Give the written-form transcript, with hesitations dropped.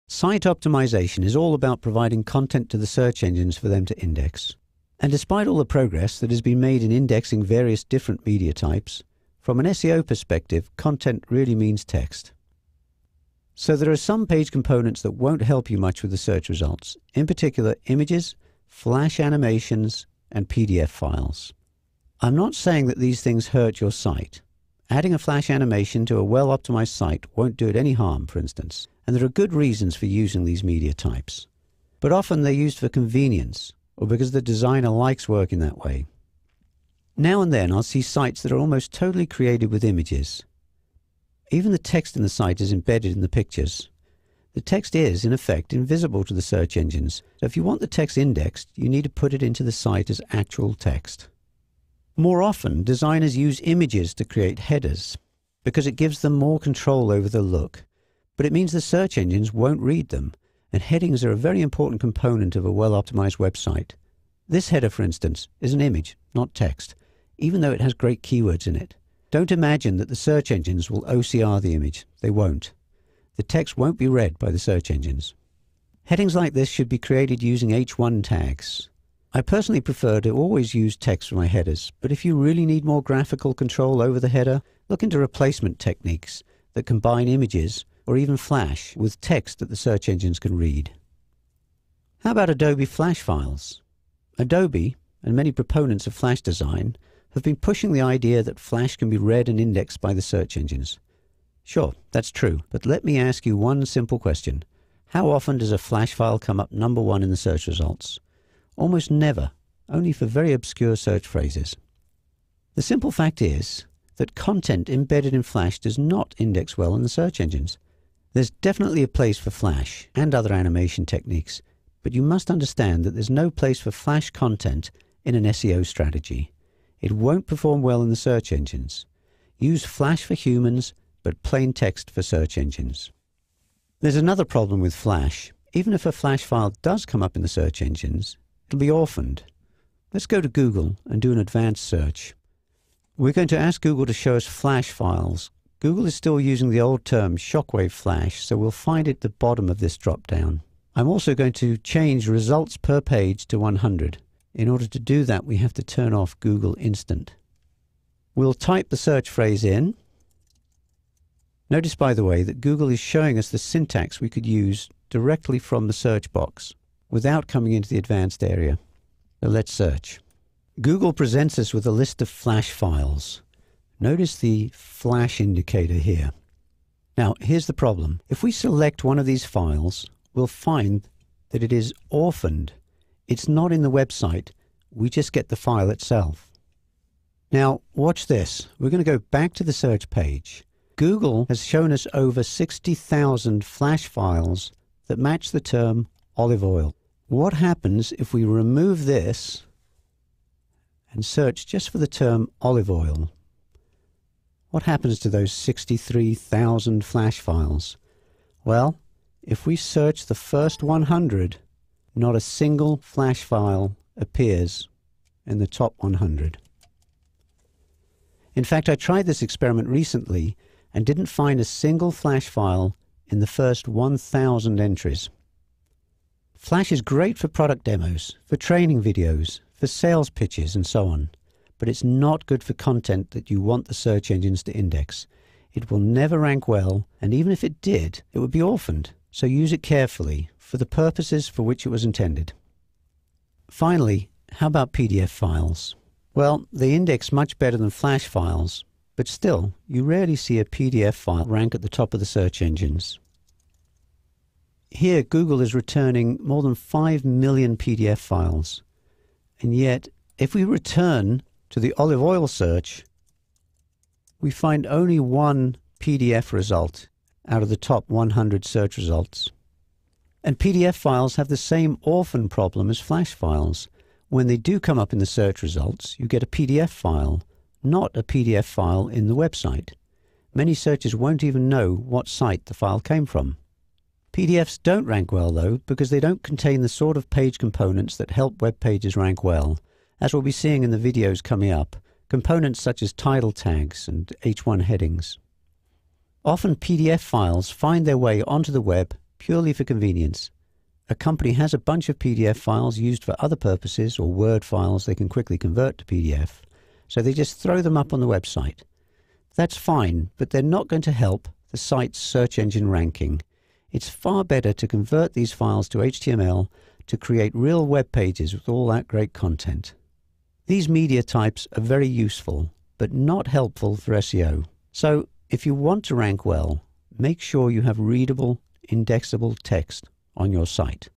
Site optimization is all about providing content to the search engines for them to index. And despite all the progress that has been made in indexing various different media types, from an SEO perspective, content really means text. So there are some page components that won't help you much with the search results, in particular images, Flash animations, and PDF files. I'm not saying that these things hurt your site. Adding a Flash animation to a well-optimized site won't do it any harm, for instance, and there are good reasons for using these media types. But often they're used for convenience, or because the designer likes working that way. Now and then I'll see sites that are almost totally created with images. Even the text in the site is embedded in the pictures. The text is, in effect, invisible to the search engines, so if you want the text indexed, you need to put it into the site as actual text. More often, designers use images to create headers, because it gives them more control over the look, but it means the search engines won't read them, and headings are a very important component of a well-optimized website. This header, for instance, is an image, not text, even though it has great keywords in it. Don't imagine that the search engines will OCR the image. They won't. The text won't be read by the search engines. Headings like this should be created using H1 tags. I personally prefer to always use text for my headers, but if you really need more graphical control over the header, look into replacement techniques that combine images or even Flash with text that the search engines can read. How about Adobe Flash files? Adobe, and many proponents of Flash design, have been pushing the idea that Flash can be read and indexed by the search engines. Sure, that's true, but let me ask you one simple question. How often does a Flash file come up number one in the search results? Almost never, only for very obscure search phrases. The simple fact is that content embedded in Flash does not index well in the search engines. There's definitely a place for Flash and other animation techniques, but you must understand that there's no place for Flash content in an SEO strategy. It won't perform well in the search engines. Use Flash for humans, but plain text for search engines. There's another problem with Flash. Even if a Flash file does come up in the search engines, it'll be orphaned. Let's go to Google and do an advanced search. We're going to ask Google to show us Flash files. Google is still using the old term Shockwave Flash, so we'll find it at the bottom of this drop-down. I'm also going to change results per page to 100. In order to do that, we have to turn off Google Instant. We'll type the search phrase in. Notice, by the way, that Google is showing us the syntax we could use directly from the search box without coming into the advanced area. So let's search. Google presents us with a list of Flash files. Notice the Flash indicator here. Now, here's the problem. If we select one of these files, we'll find that it is orphaned. It's not in the website. We just get the file itself. Now, watch this. We're going to go back to the search page. Google has shown us over 60,000 Flash files that match the term olive oil. What happens if we remove this and search just for the term olive oil? What happens to those 63,000 Flash files? Well, if we search the first 100, not a single Flash file appears in the top 100. In fact, I tried this experiment recently and didn't find a single Flash file in the first 1,000 entries. Flash is great for product demos, for training videos, for sales pitches and so on, but it's not good for content that you want the search engines to index. It will never rank well, and even if it did, it would be orphaned, so use it carefully for the purposes for which it was intended. Finally, how about PDF files? Well, they index much better than Flash files, but still, you rarely see a PDF file rank at the top of the search engines. Here, Google is returning more than 5 million PDF files. And yet, if we return to the olive oil search, we find only one PDF result out of the top 100 search results. And PDF files have the same orphan problem as Flash files. When they do come up in the search results, you get a PDF file, not a PDF file in the website. Many searchers won't even know what site the file came from. PDFs don't rank well, though, because they don't contain the sort of page components that help web pages rank well. As we'll be seeing in the videos coming up, components such as title tags and H1 headings. Often PDF files find their way onto the web purely for convenience. A company has a bunch of PDF files used for other purposes or Word files they can quickly convert to PDF, so they just throw them up on the website. That's fine, but they're not going to help the site's search engine ranking. It's far better to convert these files to HTML to create real web pages with all that great content. These media types are very useful, but not helpful for SEO. So, if you want to rank well, make sure you have readable, indexable text on your site.